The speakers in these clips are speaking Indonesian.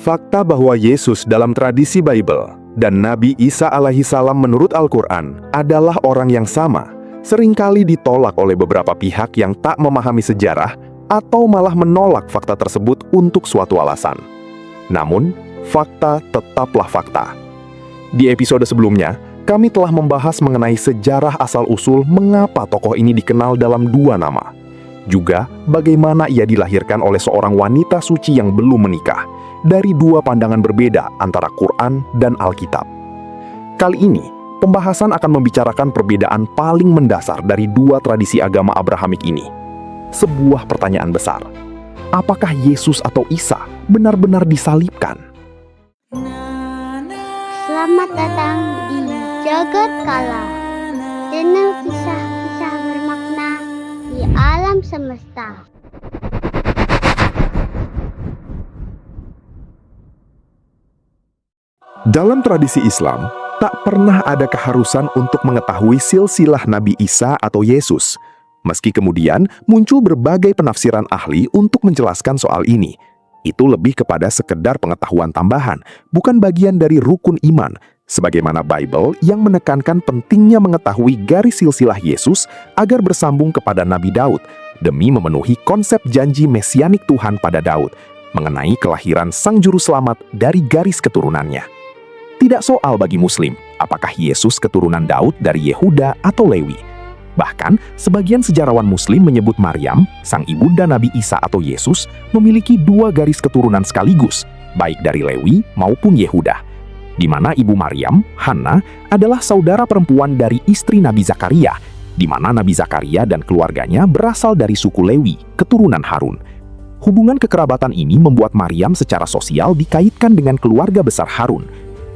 Fakta bahwa Yesus dalam tradisi Bible dan Nabi Isa alaihissalam menurut Al-Quran adalah orang yang sama, seringkali ditolak oleh beberapa pihak yang tak memahami sejarah atau malah menolak fakta tersebut untuk suatu alasan. Namun, fakta tetaplah fakta. Di episode sebelumnya, kami telah membahas mengenai sejarah asal-usul mengapa tokoh ini dikenal dalam dua nama. Juga bagaimana ia dilahirkan oleh seorang wanita suci yang belum menikah, dari dua pandangan berbeda antara Quran dan Alkitab. Kali ini, pembahasan akan membicarakan perbedaan paling mendasar dari dua tradisi agama Abrahamik ini. Sebuah pertanyaan besar. Apakah Yesus atau Isa benar-benar disalibkan? Selamat datang di Jagat Kala, channel kisah-kisah bermakna di alam semesta. Dalam tradisi Islam, tak pernah ada keharusan untuk mengetahui silsilah Nabi Isa atau Yesus. Meski kemudian muncul berbagai penafsiran ahli untuk menjelaskan soal ini. Itu lebih kepada sekedar pengetahuan tambahan, bukan bagian dari rukun iman, sebagaimana Bible yang menekankan pentingnya mengetahui garis silsilah Yesus agar bersambung kepada Nabi Daud, demi memenuhi konsep janji mesianik Tuhan pada Daud, mengenai kelahiran Sang Juru Selamat dari garis keturunannya. Tidak soal bagi Muslim, apakah Yesus keturunan Daud dari Yehuda atau Lewi. Bahkan, sebagian sejarawan Muslim menyebut Maryam, sang ibunda Nabi Isa atau Yesus, memiliki dua garis keturunan sekaligus, baik dari Lewi maupun Yehuda, di mana ibu Maryam, Hana, adalah saudara perempuan dari istri Nabi Zakaria, di mana Nabi Zakaria dan keluarganya berasal dari suku Lewi, keturunan Harun. Hubungan kekerabatan ini membuat Maryam secara sosial dikaitkan dengan keluarga besar Harun.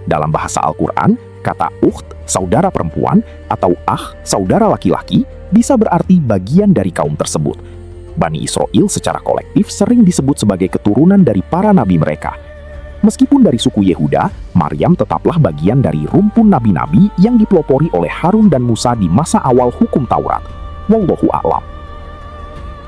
Dalam bahasa Al-Quran, kata ukht, saudara perempuan, atau saudara laki-laki, bisa berarti bagian dari kaum tersebut. Bani Israel secara kolektif sering disebut sebagai keturunan dari para nabi mereka. Meskipun dari suku Yehuda, Maryam tetaplah bagian dari rumpun nabi-nabi yang dipelopori oleh Harun dan Musa di masa awal hukum Taurat. Wallahu a'lam.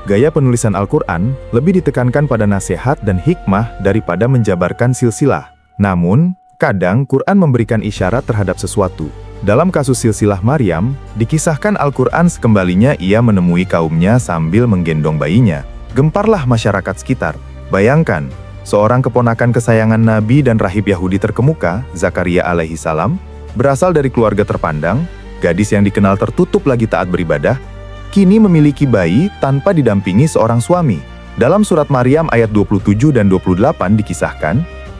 Gaya penulisan Al-Quran lebih ditekankan pada nasihat dan hikmah daripada menjabarkan silsilah. Namun, kadang Quran memberikan isyarat terhadap sesuatu. Dalam kasus silsilah Maryam, dikisahkan Al-Quran sekembalinya ia menemui kaumnya sambil menggendong bayinya. Gemparlah masyarakat sekitar. Bayangkan, seorang keponakan kesayangan Nabi dan rahib Yahudi terkemuka, Zakaria alaihissalam, berasal dari keluarga terpandang, gadis yang dikenal tertutup lagi taat beribadah, kini memiliki bayi tanpa didampingi seorang suami. Dalam surat Maryam ayat 27 dan 28 dikisahkan,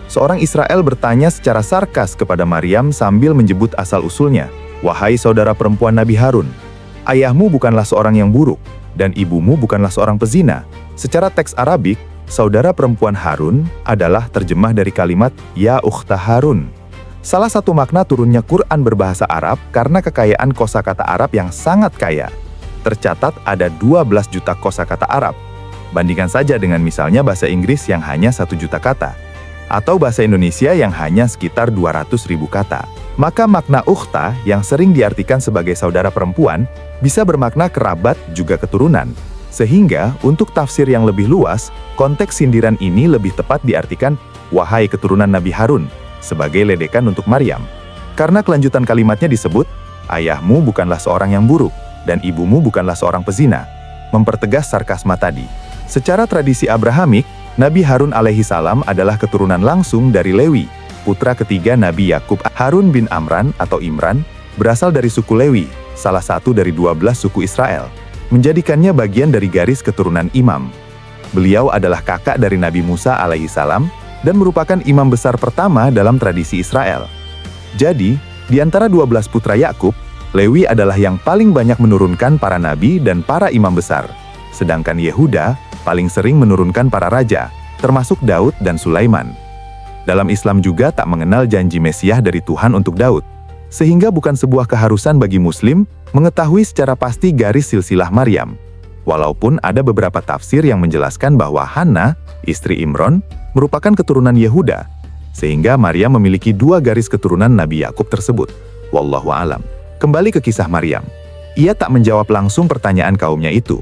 seorang Israel bertanya secara sarkas kepada Maryam sambil menyebut asal-usulnya, "Wahai saudara perempuan Nabi Harun, ayahmu bukanlah seorang yang buruk, dan ibumu bukanlah seorang pezina." Secara teks Arabik, saudara perempuan Harun adalah terjemah dari kalimat "Ya ukhta Harun". Salah satu makna turunnya Quran berbahasa Arab karena kekayaan kosakata Arab yang sangat kaya. Tercatat ada 12 juta kosakata Arab. Bandingkan saja dengan misalnya bahasa Inggris yang hanya 1 juta kata. Atau bahasa Indonesia yang hanya sekitar 200.000 kata. Maka makna ukhta yang sering diartikan sebagai saudara perempuan bisa bermakna kerabat juga keturunan. Sehingga untuk tafsir yang lebih luas, konteks sindiran ini lebih tepat diartikan "Wahai keturunan Nabi Harun" sebagai ledekan untuk Maryam. Karena kelanjutan kalimatnya disebut, "Ayahmu bukanlah seorang yang buruk, dan ibumu bukanlah seorang pezina", mempertegas sarkasma tadi. Secara tradisi Abrahamik, Nabi Harun alaihissalam adalah keturunan langsung dari Lewi, putra ketiga Nabi Yakub. Harun bin Amran atau Imran berasal dari suku Lewi, salah satu dari 12 suku Israel, menjadikannya bagian dari garis keturunan imam. Beliau adalah kakak dari Nabi Musa alaihissalam dan merupakan imam besar pertama dalam tradisi Israel. Jadi, di antara 12 putra Yakub, Lewi adalah yang paling banyak menurunkan para nabi dan para imam besar. Sedangkan Yehuda paling sering menurunkan para raja, termasuk Daud dan Sulaiman. Dalam Islam juga tak mengenal janji Mesiah dari Tuhan untuk Daud, sehingga bukan sebuah keharusan bagi Muslim mengetahui secara pasti garis silsilah Maryam. Walaupun ada beberapa tafsir yang menjelaskan bahwa Hana, istri Imron, merupakan keturunan Yehuda, sehingga Maryam memiliki dua garis keturunan Nabi Yakub tersebut. Wallahu a'lam. Kembali ke kisah Maryam. Ia tak menjawab langsung pertanyaan kaumnya itu.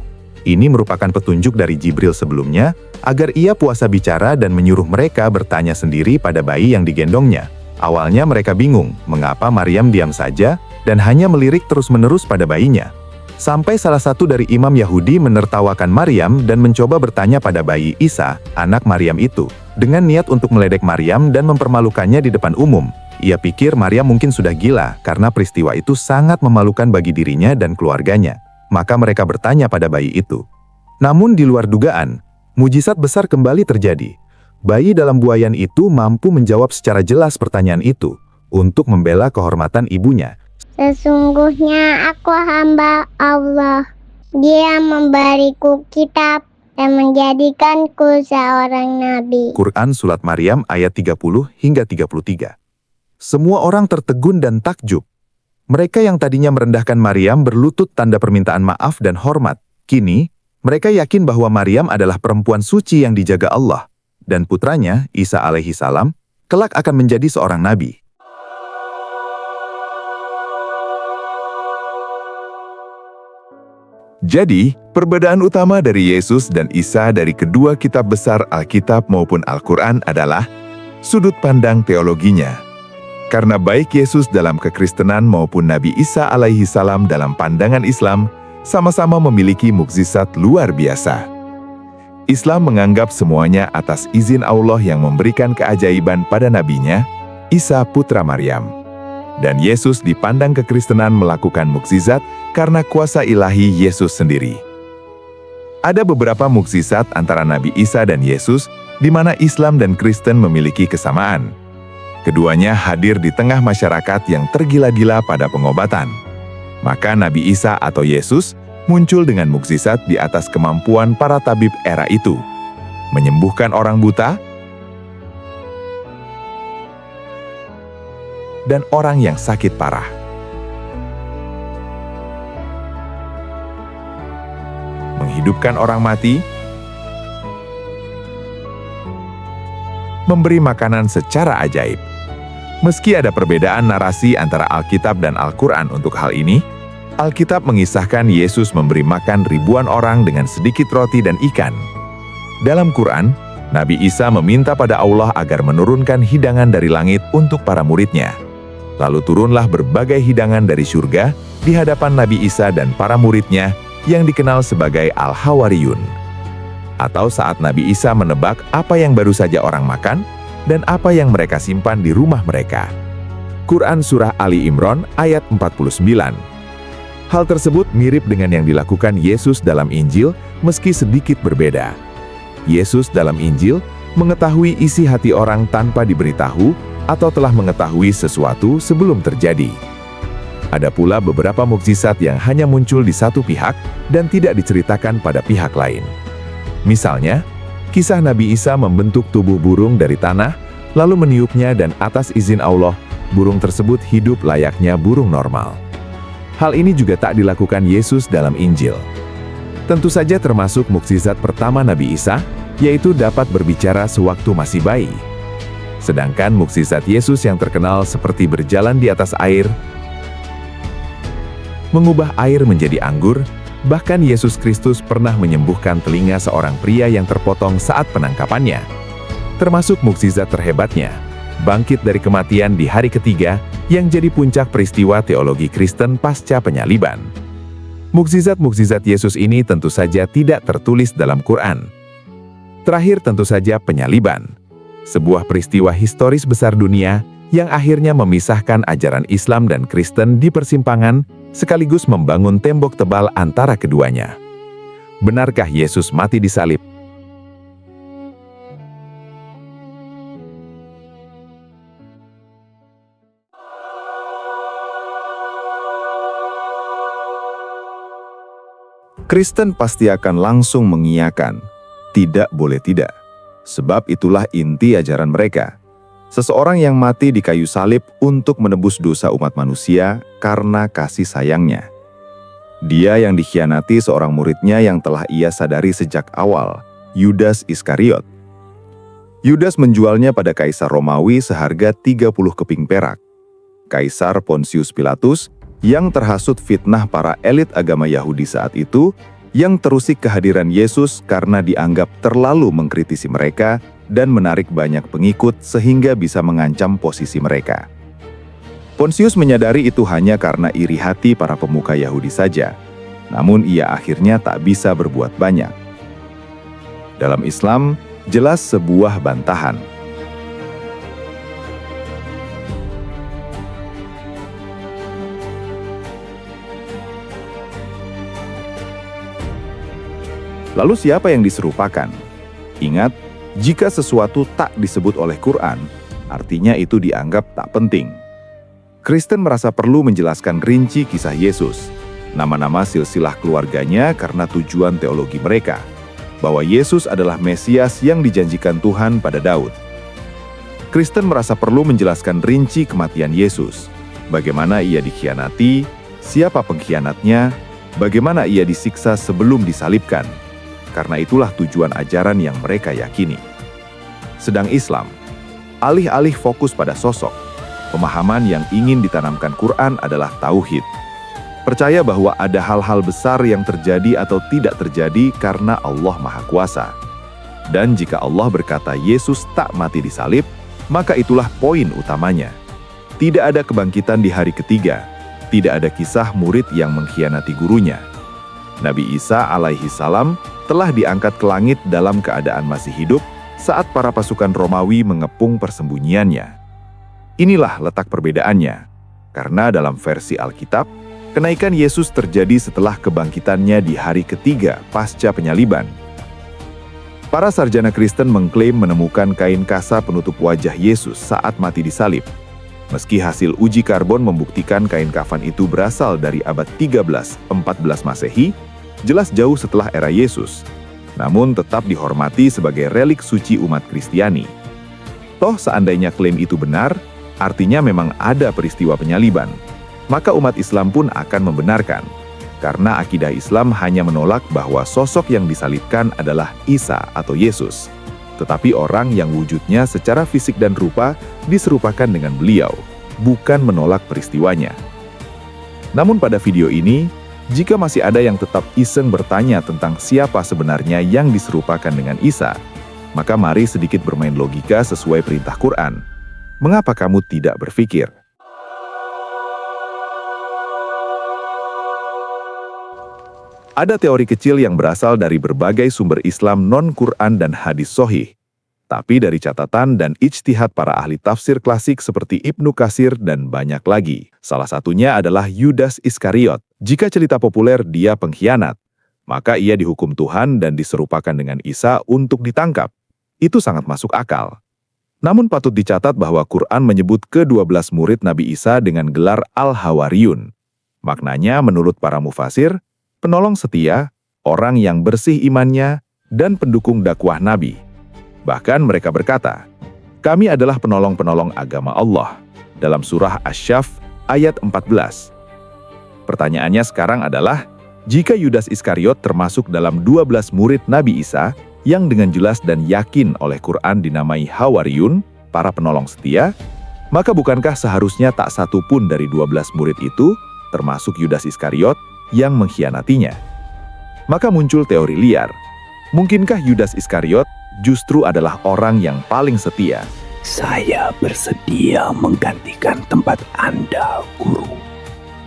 Ini merupakan petunjuk dari Jibril sebelumnya, agar ia puasa bicara dan menyuruh mereka bertanya sendiri pada bayi yang digendongnya. Awalnya mereka bingung, mengapa Maryam diam saja dan hanya melirik terus-menerus pada bayinya. Sampai salah satu dari imam Yahudi menertawakan Maryam dan mencoba bertanya pada bayi Isa, anak Maryam itu, dengan niat untuk meledek Maryam dan mempermalukannya di depan umum. Ia pikir Maryam mungkin sudah gila karena peristiwa itu sangat memalukan bagi dirinya dan keluarganya. Maka mereka bertanya pada bayi itu. Namun di luar dugaan, mujizat besar kembali terjadi. Bayi dalam buayan itu mampu menjawab secara jelas pertanyaan itu untuk membela kehormatan ibunya. Sesungguhnya aku hamba Allah. Dia memberiku kitab dan menjadikanku seorang nabi. Quran Surat Maryam ayat 30 hingga 33. Semua orang tertegun dan takjub. Mereka yang tadinya merendahkan Maryam berlutut tanda permintaan maaf dan hormat. Kini, mereka yakin bahwa Maryam adalah perempuan suci yang dijaga Allah, dan putranya, Isa alaihi salam, kelak akan menjadi seorang nabi. Jadi, perbedaan utama dari Yesus dan Isa dari kedua kitab besar Alkitab maupun Al-Quran adalah sudut pandang teologinya. Karena baik Yesus dalam kekristenan maupun Nabi Isa alaihi salam dalam pandangan Islam, sama-sama memiliki mukjizat luar biasa. Islam menganggap semuanya atas izin Allah yang memberikan keajaiban pada nabinya, Isa putra Maryam. Dan Yesus dipandang kekristenan melakukan mukjizat karena kuasa ilahi Yesus sendiri. Ada beberapa mukjizat antara Nabi Isa dan Yesus di mana Islam dan Kristen memiliki kesamaan. Keduanya hadir di tengah masyarakat yang tergila-gila pada pengobatan. Maka Nabi Isa atau Yesus muncul dengan mukjizat di atas kemampuan para tabib era itu. Menyembuhkan orang buta dan orang yang sakit parah. Menghidupkan orang mati, memberi makanan secara ajaib. Meski ada perbedaan narasi antara Alkitab dan Al-Quran untuk hal ini, Alkitab mengisahkan Yesus memberi makan ribuan orang dengan sedikit roti dan ikan. Dalam Quran, Nabi Isa meminta pada Allah agar menurunkan hidangan dari langit untuk para muridnya. Lalu turunlah berbagai hidangan dari surga di hadapan Nabi Isa dan para muridnya yang dikenal sebagai Al-Hawariyun. Atau saat Nabi Isa menebak apa yang baru saja orang makan dan apa yang mereka simpan di rumah mereka. Quran Surah Ali Imran ayat 49. Hal tersebut mirip dengan yang dilakukan Yesus dalam Injil meski sedikit berbeda. Yesus dalam Injil mengetahui isi hati orang tanpa diberitahu atau telah mengetahui sesuatu sebelum terjadi. Ada pula beberapa mukjizat yang hanya muncul di satu pihak dan tidak diceritakan pada pihak lain. Misalnya, kisah Nabi Isa membentuk tubuh burung dari tanah, lalu meniupnya dan atas izin Allah, burung tersebut hidup layaknya burung normal. Hal ini juga tak dilakukan Yesus dalam Injil. Tentu saja termasuk mukjizat pertama Nabi Isa, yaitu dapat berbicara sewaktu masih bayi. Sedangkan mukjizat Yesus yang terkenal seperti berjalan di atas air, mengubah air menjadi anggur, bahkan Yesus Kristus pernah menyembuhkan telinga seorang pria yang terpotong saat penangkapannya. Termasuk mukjizat terhebatnya, bangkit dari kematian di hari ketiga yang jadi puncak peristiwa teologi Kristen pasca penyaliban. Mukjizat-mukjizat Yesus ini tentu saja tidak tertulis dalam Quran. Terakhir tentu saja penyaliban, sebuah peristiwa historis besar dunia yang akhirnya memisahkan ajaran Islam dan Kristen di persimpangan, sekaligus membangun tembok tebal antara keduanya. Benarkah Yesus mati disalib? Kristen pasti akan langsung mengiyakan, tidak boleh tidak. Sebab itulah inti ajaran mereka. Seseorang yang mati di kayu salib untuk menebus dosa umat manusia karena kasih sayangnya. Dia yang dikhianati seorang muridnya yang telah ia sadari sejak awal, Yudas Iskariot. Yudas menjualnya pada Kaisar Romawi seharga 30 keping perak. Kaisar Pontius Pilatus, yang terhasut fitnah para elit agama Yahudi saat itu, yang terusik kehadiran Yesus karena dianggap terlalu mengkritisi mereka dan menarik banyak pengikut sehingga bisa mengancam posisi mereka. Pontius menyadari itu hanya karena iri hati para pemuka Yahudi saja, namun ia akhirnya tak bisa berbuat banyak. Dalam Islam, jelas sebuah bantahan. Lalu siapa yang diserupakan? Ingat, jika sesuatu tak disebut oleh Quran, artinya itu dianggap tak penting. Kristen merasa perlu menjelaskan rinci kisah Yesus, nama-nama silsilah keluarganya karena tujuan teologi mereka, bahwa Yesus adalah Mesias yang dijanjikan Tuhan pada Daud. Kristen merasa perlu menjelaskan rinci kematian Yesus, bagaimana ia dikhianati, siapa pengkhianatnya, bagaimana ia disiksa sebelum disalibkan. Karena itulah tujuan ajaran yang mereka yakini. Sedang Islam, alih-alih fokus pada sosok, pemahaman yang ingin ditanamkan Quran adalah tauhid. Percaya bahwa ada hal-hal besar yang terjadi atau tidak terjadi karena Allah Maha Kuasa. Dan jika Allah berkata Yesus tak mati di salib, maka itulah poin utamanya. Tidak ada kebangkitan di hari ketiga, tidak ada kisah murid yang mengkhianati gurunya. Nabi Isa alaihi salam telah diangkat ke langit dalam keadaan masih hidup saat para pasukan Romawi mengepung persembunyiannya. Inilah letak perbedaannya, karena dalam versi Alkitab, kenaikan Yesus terjadi setelah kebangkitannya di hari ketiga pasca penyaliban. Para sarjana Kristen mengklaim menemukan kain kasa penutup wajah Yesus saat mati disalib. Meski hasil uji karbon membuktikan kain kafan itu berasal dari abad 13-14 Masehi, jelas jauh setelah era Yesus, namun tetap dihormati sebagai relik suci umat Kristiani. Toh seandainya klaim itu benar, artinya memang ada peristiwa penyaliban, maka umat Islam pun akan membenarkan, karena akidah Islam hanya menolak bahwa sosok yang disalibkan adalah Isa atau Yesus, tetapi orang yang wujudnya secara fisik dan rupa diserupakan dengan beliau, bukan menolak peristiwanya. Namun pada video ini, jika masih ada yang tetap iseng bertanya tentang siapa sebenarnya yang diserupakan dengan Isa, maka mari sedikit bermain logika sesuai perintah Quran. Mengapa kamu tidak berpikir? Ada teori kecil yang berasal dari berbagai sumber Islam non-Quran dan hadis sahih, tapi dari catatan dan ijtihad para ahli tafsir klasik seperti Ibnu Katsir dan banyak lagi. Salah satunya adalah Yudas Iskariot. Jika cerita populer dia pengkhianat, maka ia dihukum Tuhan dan diserupakan dengan Isa untuk ditangkap. Itu sangat masuk akal. Namun patut dicatat bahwa Quran menyebut ke-12 murid Nabi Isa dengan gelar Al-Hawariyun. Maknanya menurut para mufasir, penolong setia, orang yang bersih imannya, dan pendukung dakwah Nabi. Bahkan mereka berkata, "Kami adalah penolong-penolong agama Allah." Dalam surah Asy-Syaff ayat 14. Pertanyaannya sekarang adalah, jika Yudas Iskariot termasuk dalam 12 murid Nabi Isa yang dengan jelas dan yakin oleh Quran dinamai Hawariyun, para penolong setia, maka bukankah seharusnya tak satu pun dari 12 murid itu, termasuk Yudas Iskariot, yang mengkhianatinya? Maka muncul teori liar. Mungkinkah Yudas Iskariot justru adalah orang yang paling setia? Saya bersedia menggantikan tempat Anda, Guru.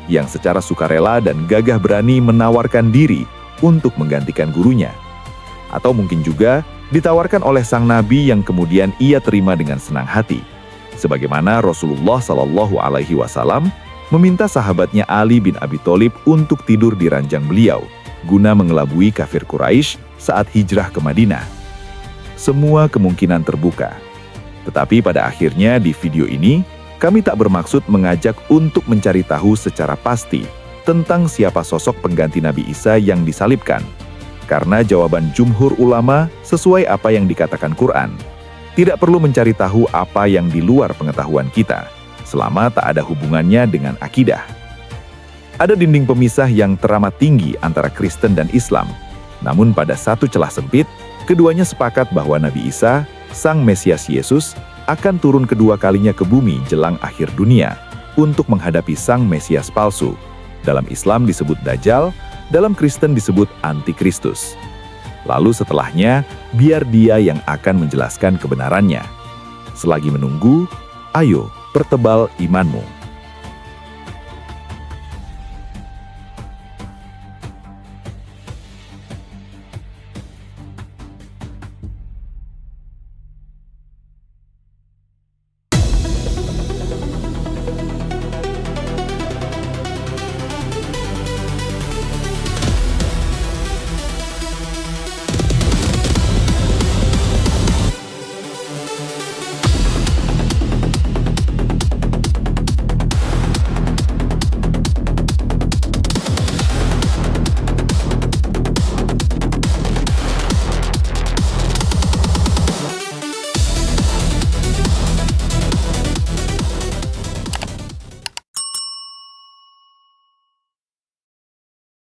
Yang secara sukarela dan gagah berani menawarkan diri untuk menggantikan gurunya. Atau mungkin juga ditawarkan oleh sang nabi yang kemudian ia terima dengan senang hati. Sebagaimana Rasulullah SAW meminta sahabatnya Ali bin Abi Thalib untuk tidur di ranjang beliau, guna mengelabui kafir Quraisy saat hijrah ke Madinah. Semua kemungkinan terbuka. Tetapi pada akhirnya di video ini, kami tak bermaksud mengajak untuk mencari tahu secara pasti tentang siapa sosok pengganti Nabi Isa yang disalibkan. Karena jawaban jumhur ulama sesuai apa yang dikatakan Quran. Tidak perlu mencari tahu apa yang di luar pengetahuan kita, selama tak ada hubungannya dengan akidah. Ada dinding pemisah yang teramat tinggi antara Kristen dan Islam. Namun pada satu celah sempit, keduanya sepakat bahwa Nabi Isa, Sang Mesias Yesus, akan turun kedua kalinya ke bumi jelang akhir dunia untuk menghadapi Sang Mesias palsu. Dalam Islam disebut Dajjal, dalam Kristen disebut antikristus. Lalu setelahnya, biar dia yang akan menjelaskan kebenarannya. Selagi menunggu, ayo pertebal imanmu.